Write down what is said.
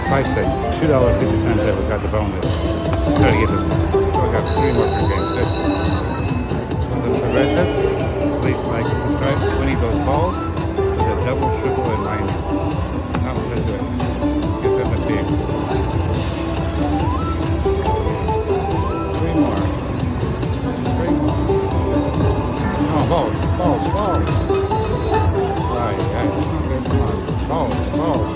5 cents. $2.50 ever got the bonus. Try to get it. So I got 3 more free games. So for Red Dead, please like and subscribe. Winning those balls with a double, triple, and minor. Now let's do it. Get them a big. 3 more. 3 more. Oh, balls. Alright, guys. Come on. Balls.